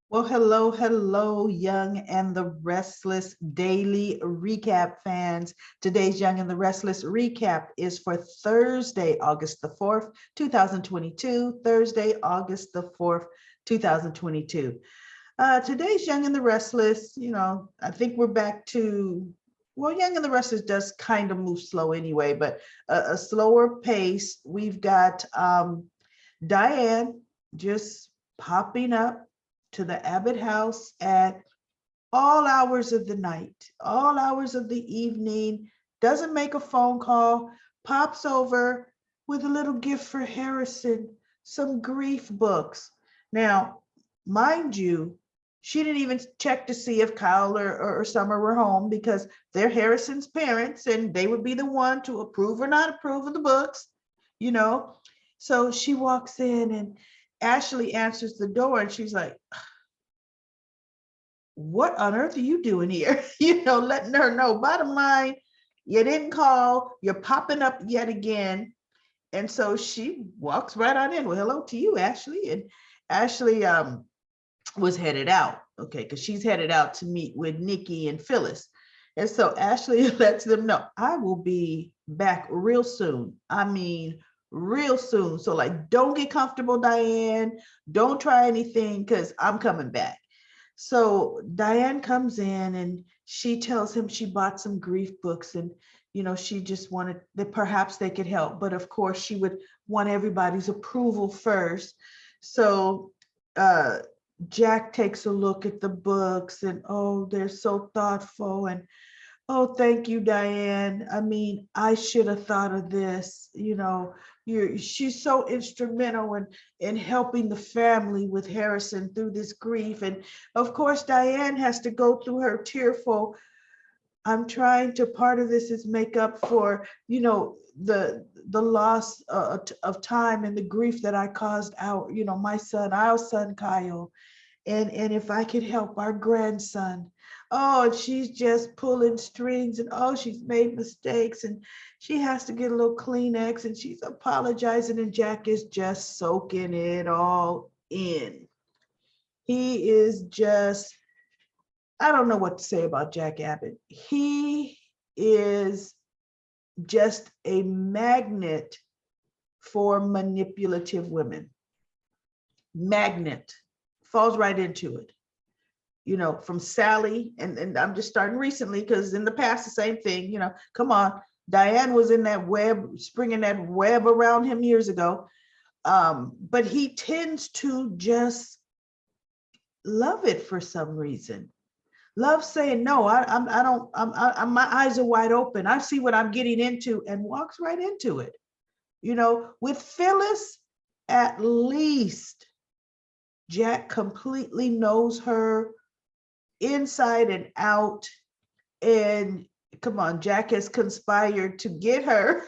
Well, hello, hello, Young and the Restless Daily Recap fans. Today's Young and the Restless Recap is for Thursday, August the 4th, 2022. Thursday, August the 4th, 2022. Today's Young and the Restless, I think we're back to, well, Young and the Restless does kind of move slow anyway, but a slower pace. We've got Diane just popping up to the Abbott house at all hours of the night, all hours of the evening, doesn't make a phone call, pops over with a little gift for Harrison, some grief books. Now, mind you, she didn't even check to see if Kyle or Summer were home because they're Harrison's parents and they would be the one to approve or not approve of the books, you know. So she walks in and Ashley answers the door and she's like, what on earth are you doing here? Letting her know, bottom line, you didn't call, you're popping up yet again. And so she walks right on in. Well, hello to you, Ashley. And Ashley was headed out, okay, because she's headed out to meet with Nikki and Phyllis. And so Ashley lets them know, I will be back real soon. I mean, real soon. So, like, don't get comfortable, Diane. Don't try anything because I'm coming back. So Diane comes in and she tells him she bought some grief books and she just wanted that perhaps they could help. But of course, she would want everybody's approval first. So uh, Jack takes a look at the books and oh, they're so thoughtful. And oh, thank you, Diane. I mean, I should have thought of this. She's so instrumental in helping the family with Harrison through this grief. And of course, Diane has to go through her tearful. I'm trying to, part of this is make up for, the loss of time and the grief that I caused our son Kyle, and if I could help our grandson. Oh, and she's just pulling strings and oh, she's made mistakes and she has to get a little Kleenex and she's apologizing and Jack is just soaking it all in. He is just, I don't know what to say about Jack Abbott. He is just a magnet for manipulative women. Magnet, falls right into it. From Sally, and I'm just starting recently because in the past, the same thing, come on. Diane was in that web, springing that web around him years ago. But he tends to just love it for some reason. Love saying, no, I don't, my eyes are wide open. I see what I'm getting into and walks right into it. With Phyllis, at least Jack completely knows her inside and out. And come on, Jack has conspired to get her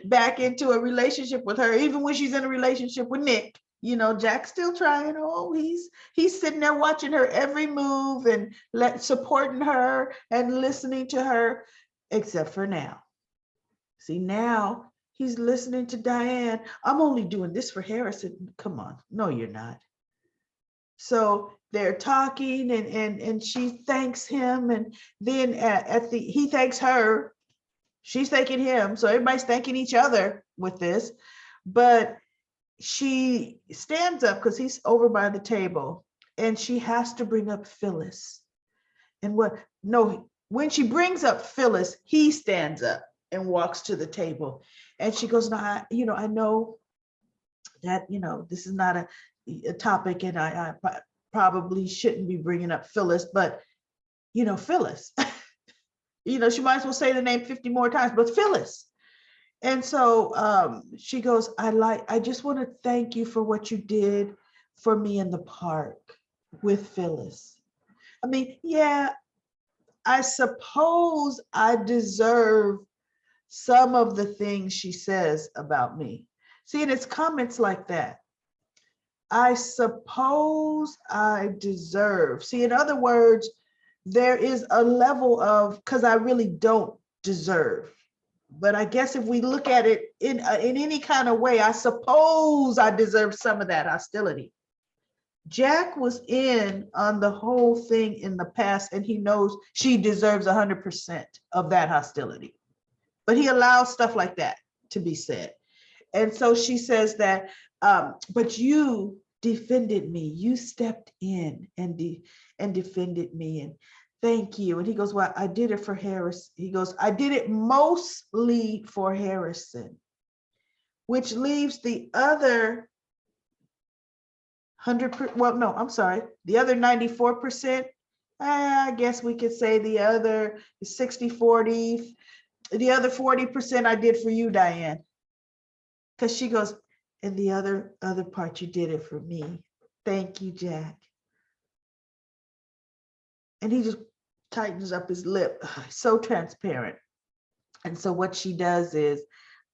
back into a relationship with her, even when she's in a relationship with Nick. Jack's still trying. Oh, he's sitting there watching her every move and supporting her and listening to her, except for now. See, now he's listening to Diane. I'm only doing this for Harrison. Come on. No, you're not. So they're talking and she thanks him. And then he thanks her. She's thanking him. So everybody's thanking each other with this. But she stands up because he's over by the table and she has to bring up Phyllis. And when she brings up Phyllis, he stands up and walks to the table. And she goes, no, I know that, this is not a topic and I probably shouldn't be bringing up Phyllis, but, Phyllis, she might as well say the name 50 more times, but Phyllis. And so she goes, I just want to thank you for what you did for me in the park with Phyllis. I mean, yeah, I suppose I deserve some of the things she says about me. See, and it's comments like that. I suppose I deserve. See, in other words, there is a level of, because I really don't deserve. But I guess if we look at it in any kind of way, I suppose I deserve some of that hostility. Jack was in on the whole thing in the past, and he knows she deserves 100% of that hostility. But he allows stuff like that to be said. And so she says that, but you defended me. You stepped in and defended me. And thank you. And he goes, well, I did it for Harris. He goes, I did it mostly for Harrison, which leaves the other 100%. Well, no, I'm sorry. The other 94%. I guess we could say the other 60-40. The other 40% I did for you, Diane. Because she goes, and the other part, you did it for me. Thank you, Jack. And he just tightens up his lip, so transparent. And so what she does is,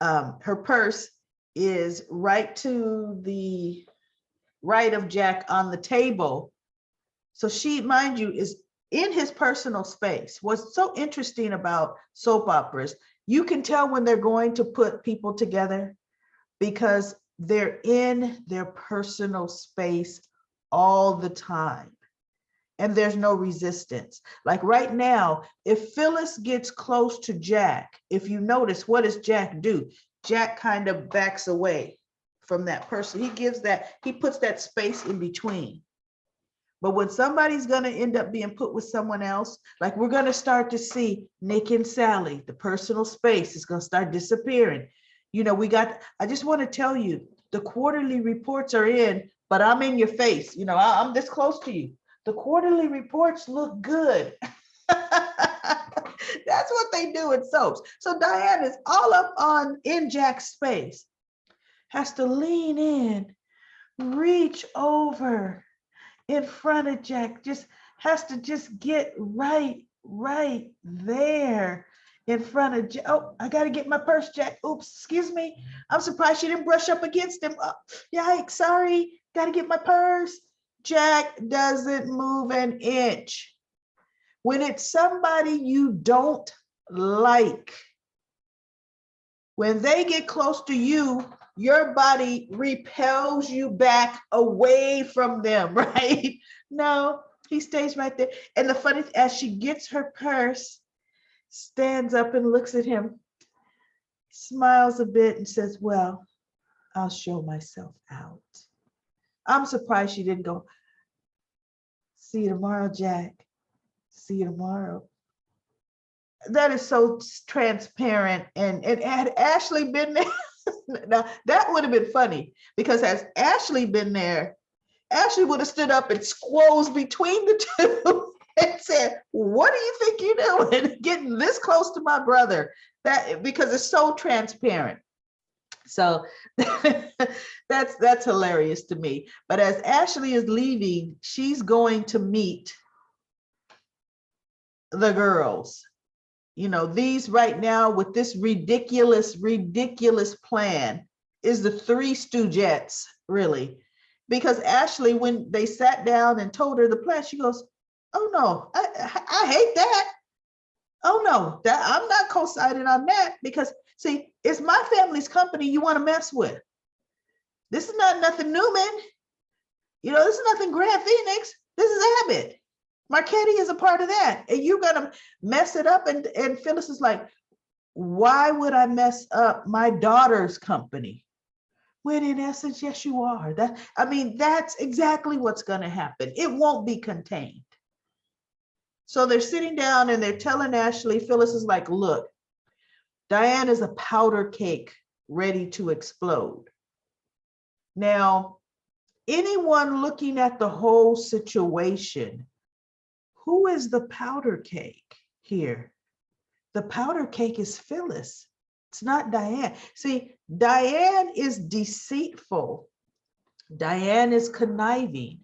her purse is right to the right of Jack on the table. So she, mind you, is in his personal space. What's so interesting about soap operas, you can tell when they're going to put people together because they're in their personal space all the time. And there's no resistance. Like right now, if Phyllis gets close to Jack, if you notice, what does Jack do? Jack kind of backs away from that person. He puts that space in between. But when somebody's going to end up being put with someone else, like we're going to start to see Nick and Sally, the personal space is going to start disappearing. You know, I just want to tell you, the quarterly reports are in, but I'm in your face. You know, I'm this close to you. The quarterly reports look good. That's what they do in soaps. So Diane is all up in Jack's space, has to lean in, reach over in front of Jack, just has to just get right there in front of Jack. Oh, I got to get my purse, Jack. Oops, excuse me. I'm surprised she didn't brush up against him. Oh, yikes, sorry. Got to get my purse. Jack doesn't move an inch. When it's somebody you don't like, when they get close to you, your body repels you back away from them, right? No, he stays right there. And the funny thing, as she gets her purse, stands up and looks at him, smiles a bit and says, well, I'll show myself out. I'm surprised she didn't go, see you tomorrow, Jack. See you tomorrow. That is so transparent. And had Ashley been there, now that would have been funny, because has Ashley been there, Ashley would have stood up and squoze between the two and said, what do you think you're doing getting this close to my brother? That, because it's so transparent. So that's hilarious to me. But as Ashley is leaving, she's going to meet the girls. You know, these right now with this ridiculous plan is the three Stoogettes, really. Because Ashley, when they sat down and told her the plan, she goes, oh no, I hate that. Oh no, that I'm not co-signing on that, because see, it's my family's company you want to mess with. This is not nothing Newman. You know, this is nothing Grand Phoenix. This is Abbott. Marchetti is a part of that. And you're gonna mess it up. And Phyllis is like, why would I mess up my daughter's company? When in essence, yes, you are. That's exactly what's gonna happen. It won't be contained. So they're sitting down and they're telling Ashley, Phyllis is like, look, Diane is a powder cake ready to explode. Now, anyone looking at the whole situation, who is the powder cake here? The powder cake is Phyllis. It's not Diane. See, Diane is deceitful. Diane is conniving.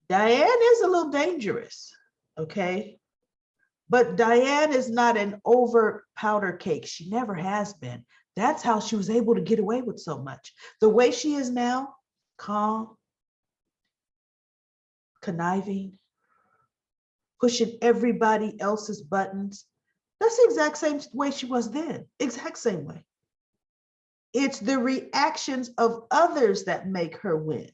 Diane is a little dangerous, okay? But Diane is not an overt powder cake. She never has been. That's how she was able to get away with so much. The way she is now, calm, conniving, pushing everybody else's buttons. That's the exact same way she was then, exact same way. It's the reactions of others that make her win.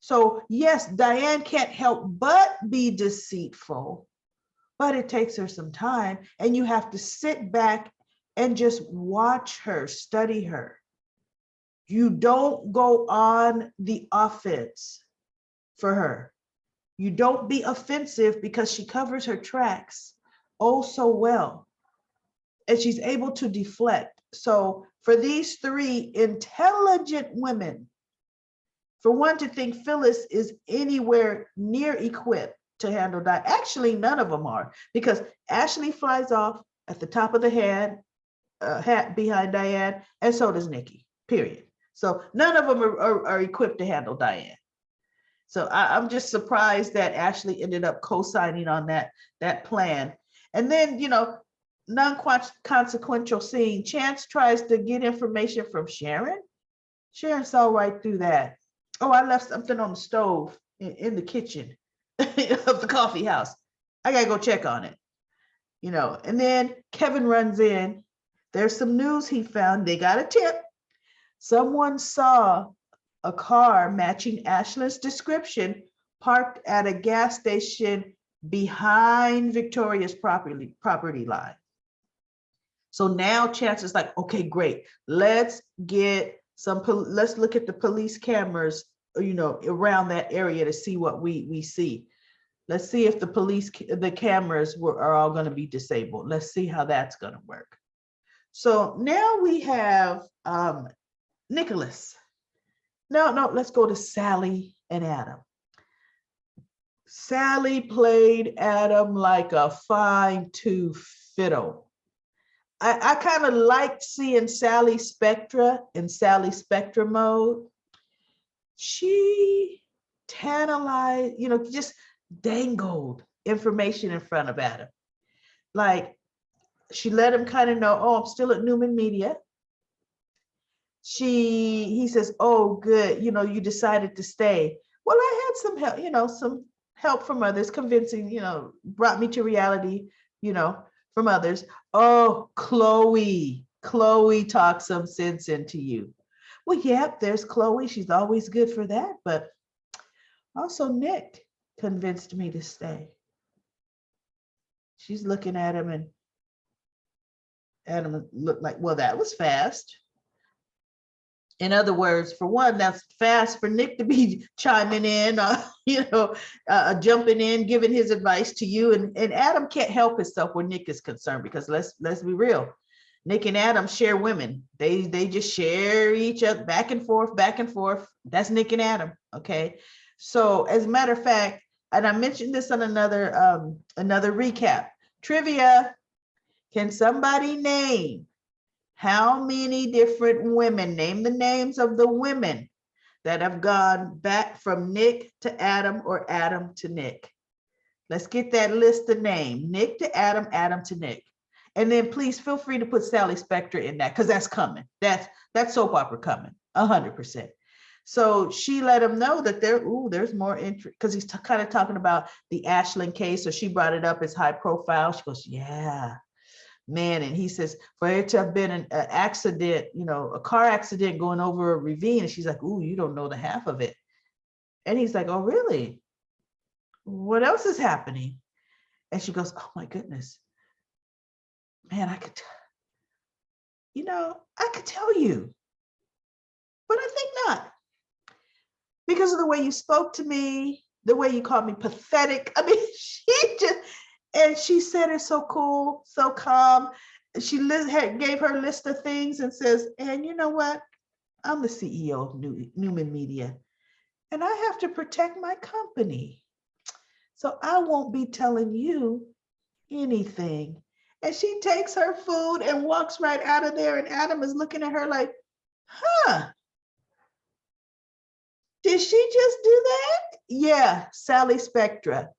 So yes, Diane can't help but be deceitful, but it takes her some time, and you have to sit back and just watch her, study her. You don't go on the offense for her. You don't be offensive, because she covers her tracks oh so well, and she's able to deflect. So for these three intelligent women, for one to think Phyllis is anywhere near equipped to handle that, actually none of them are, because Ashley flies off at the top of the hat behind Diane, and so does Nikki, period. So none of them are equipped to handle Diane. So I'm just surprised that Ashley ended up co-signing on that plan. And then, non-consequential scene, Chance tries to get information from Sharon. Sharon saw right through that. Oh, I left something on the stove in the kitchen of the coffee house. I gotta go check on it. And then Kevin runs in. There's some news he found. They got a tip. Someone saw a car matching Ashlyn's description parked at a gas station behind Victoria's property line. So now Chance is like, okay, great. Let's look at the police cameras, around that area to see what we see. Let's see if the cameras are all going to be disabled. Let's see how that's going to work. So now we have Nicholas. No, let's go to Sally and Adam. Sally played Adam like a fine-tooth fiddle. I kind of liked seeing Sally Spectra in Sally Spectra mode. She tantalized, just dangled information in front of Adam. Like, she let him kind of know, oh, I'm still at Newman Media. He says, oh, good, you decided to stay. Well, I had some help, some help from others, convincing, brought me to reality, from others. Oh, Chloe talked some sense into you. Well, yep, there's Chloe. She's always good for that. But also Nick convinced me to stay. She's looking at him, and Adam looked like, well, that was fast. In other words, for one, that's fast for Nick to be chiming in, jumping in, giving his advice to you. And Adam can't help himself where Nick is concerned, because let's be real. Nick and Adam share women. They just share each other back and forth. That's Nick and Adam. Okay. So as a matter of fact, and I mentioned this on another recap, trivia, can somebody name how many different women, name the names of the women that have gone back from Nick to Adam or Adam to Nick? Let's get that list of names. Nick to Adam, Adam to Nick. And then please feel free to put Sally Spectra in that, because that's coming. That's soap opera coming, 100%. So she let him know that there's more interest, because he's kind of talking about the Ashlyn case. So she brought it up as high profile. She goes, yeah, man. And he says, for it to have been an accident, a car accident going over a ravine. And she's like, ooh, you don't know the half of it. And he's like, oh, really? What else is happening? And she goes, oh my goodness, man, I could tell you, but I think not, because of the way you spoke to me, the way you called me pathetic. I mean, she said it so cool, so calm. She gave her list of things and says, and you know what? I'm the CEO of Newman Media, and I have to protect my company. So I won't be telling you anything. And she takes her food and walks right out of there. And Adam is looking at her like, huh, did she just do that? Yeah, Sally Spectra.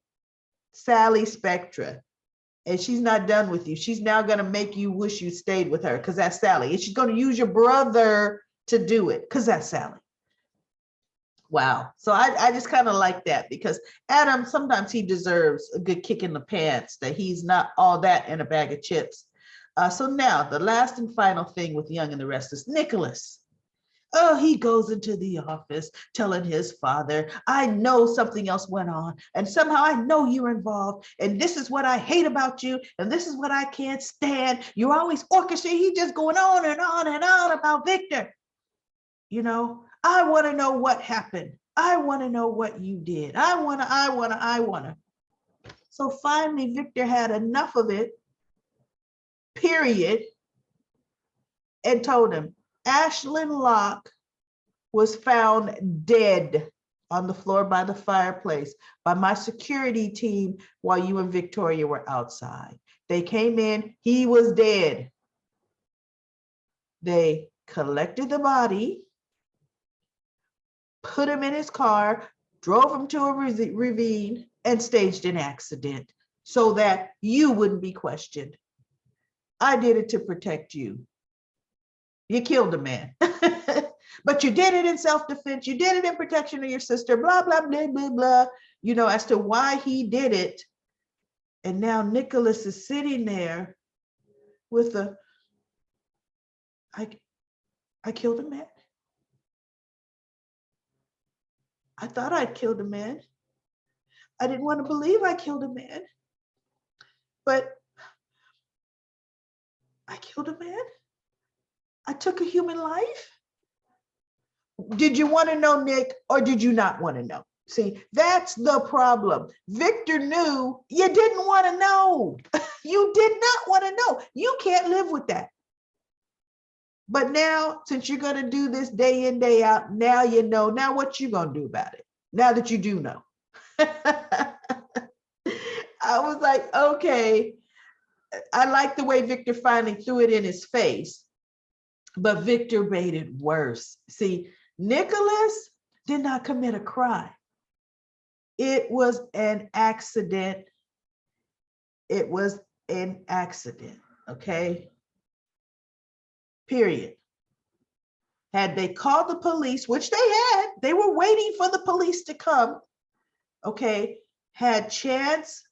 And she's not done with you. She's now going to make you wish you stayed with her, because that's Sally. And she's going to use your brother to do it, because that's Sally. Wow. So I just kind of like that, because Adam, sometimes he deserves a good kick in the pants, that he's not all that in a bag of chips. So now the last and final thing with Young and the Restless, Nicholas. Oh, he goes into the office telling his father, I know something else went on, and somehow I know you're involved, and this is what I hate about you, and this is what I can't stand. You're always orchestrating. He just going on and on and on about Victor. I want to know what happened. I want to know what you did. I want to. So finally, Victor had enough of it, period, and told him, Ashlyn Locke was found dead on the floor by the fireplace by my security team while you and Victoria were outside. They came in, he was dead. They collected the body, put him in his car, drove him to a ravine, and staged an accident so that you wouldn't be questioned. I did it to protect you. You killed a man. But you did it in self-defense. You did it in protection of your sister, blah, blah, blah, blah, blah, as to why he did it. And now Nicholas is sitting there with I killed a man. I thought I'd killed a man. I didn't want to believe I killed a man, but I killed a man. I took a human life. Did you want to know, Nick, or did you not want to know? See, that's the problem. Victor knew you didn't want to know. You did not want to know. You can't live with that. But now, since you're going to do this day in, day out, now you know. Now what you going to do about it? Now that you do know. I was like, okay. I like the way Victor finally threw it in his face, but Victor made it worse. See, Nicholas did not commit a crime. It was an accident. It was an accident, okay? Period. Had they called the police, which they were waiting for the police to come, okay? Had Chance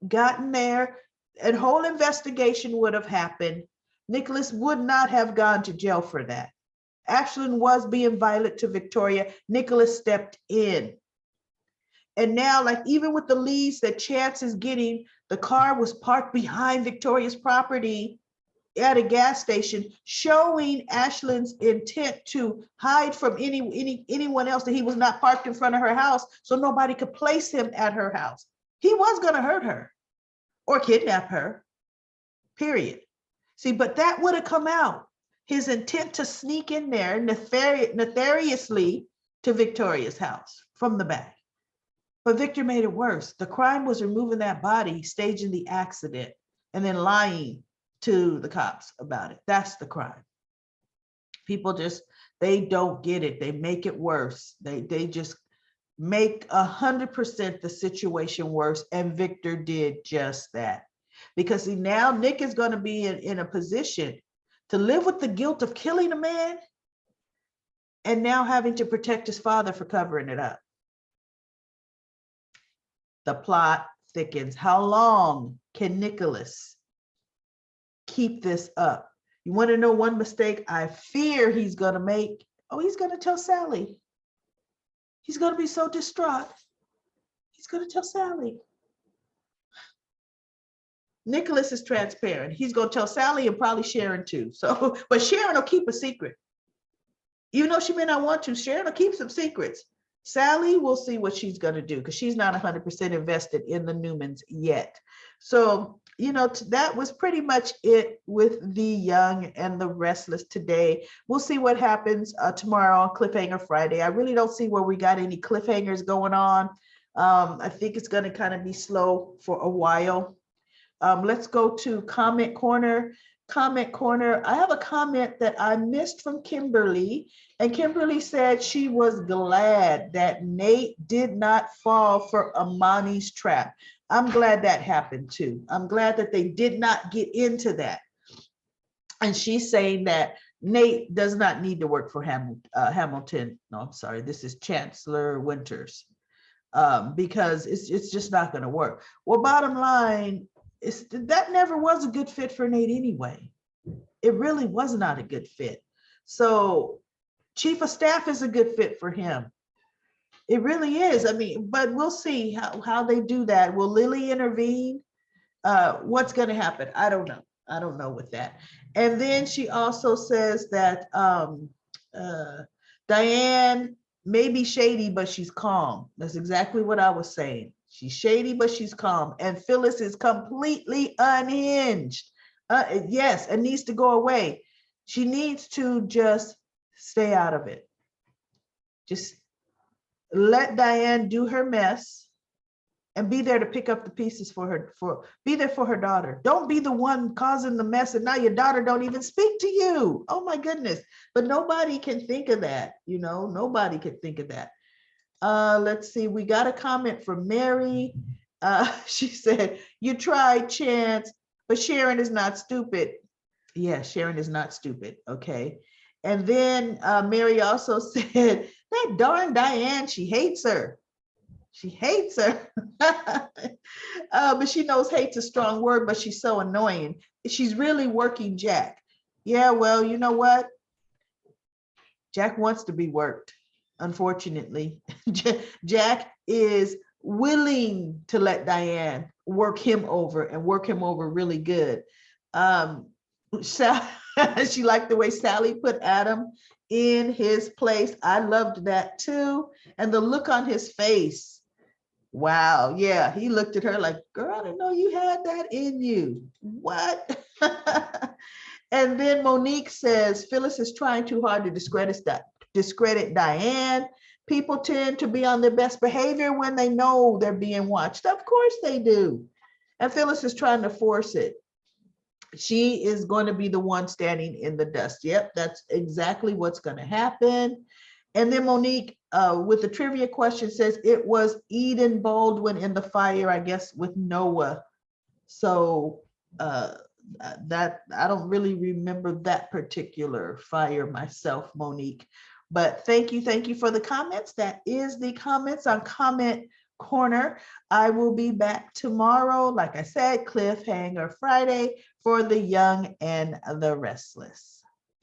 gotten there, a whole investigation would have happened. Nicholas would not have gone to jail for that. Ashlyn was being violent to Victoria. Nicholas stepped in. And now, like, even with the leads that Chance is getting, the car was parked behind Victoria's property at a gas station, showing Ashlyn's intent to hide from anyone else, that he was not parked in front of her house so nobody could place him at her house. He was going to hurt her or kidnap her, period. See, but that would have come out. His intent to sneak in there nefariously to Victoria's house from the back. But Victor made it worse. The crime was removing that body, staging the accident, and then lying to the cops about it. That's the crime. People just, they don't get it. They make it worse. They just make 100% the situation worse. And Victor did just that. Because see, now Nick is going to be in a position to live with the guilt of killing a man and now having to protect his father for covering it up. The plot thickens. How long can Nicholas keep this up? You want to know one mistake I fear he's going to make? Oh, he's going to tell Sally. He's going to be so distraught. He's going to tell Sally. Nicholas is transparent. He's going to tell Sally and probably Sharon too. So, but Sharon will keep a secret. Even though she may not want to, Sharon will keep some secrets. Sally, we'll see what she's going to do because she's not 100% invested in the Newmans yet. So, that was pretty much it with The Young and the Restless today. We'll see what happens tomorrow on Cliffhanger Friday. I really don't see where we got any cliffhangers going on. I think it's going to kind of be slow for a while. Let's go to Comment Corner. Comment Corner. I have a comment that I missed from Kimberly, and Kimberly said she was glad that Nate did not fall for Amani's trap. I'm glad that happened too. I'm glad that they did not get into that. And she's saying that Nate does not need to work for Hamilton. No, I'm sorry. This is Chancellor Winters, because it's just not going to work. Well, bottom line, that never was a good fit for Nate anyway. It really was not a good fit. So Chief of staff is a good fit for him. It really is. I mean, but we'll see how they do that. Will Lily intervene? What's going to happen? I don't know. I don't know with that. And then she also says that uh, Diane may be shady, but she's calm. That's exactly what I was saying. She's shady, but she's calm. And Phyllis is completely unhinged. Yes, it needs to go away. She needs to just stay out of it. Just let Diane do her mess and be there to pick up the pieces for her, be there for her daughter. Don't be the one causing the mess and now your daughter don't even speak to you. Oh my goodness. But nobody can think of that, you know, nobody can think of that. Let's see, we got a comment from Mary. She said, you tried, Chance, but Sharon is not stupid. Yeah, Sharon is not stupid, okay. And then Mary also said, that darn Diane, she hates her. She hates her. But she knows hate's a strong word, but she's so annoying. She's really working Jack. Yeah, well, you know what? Jack wants to be worked, unfortunately. Jack is willing to let Diane work him over and work him over really good. She liked the way Sally put Adam in his place. I loved that too. And the look on his face. Wow. Yeah. He looked at her like, girl, I didn't know you had that in you. What? And then Monique says, Phyllis is trying too hard to discredit Diane. People tend to be on their best behavior when they know they're being watched. Of course they do. And Phyllis is trying to force it. She is going to be the one standing in the dust. Yep, that's exactly what's going to happen. And then Monique, with the trivia question, says it was Eden Baldwin in the fire, I guess, with Noah. So that I don't really remember that particular fire myself, Monique. But thank you for the comments. That is the comments on Comment Corner. I will be back tomorrow, like I said, Cliffhanger Friday for The Young and the Restless.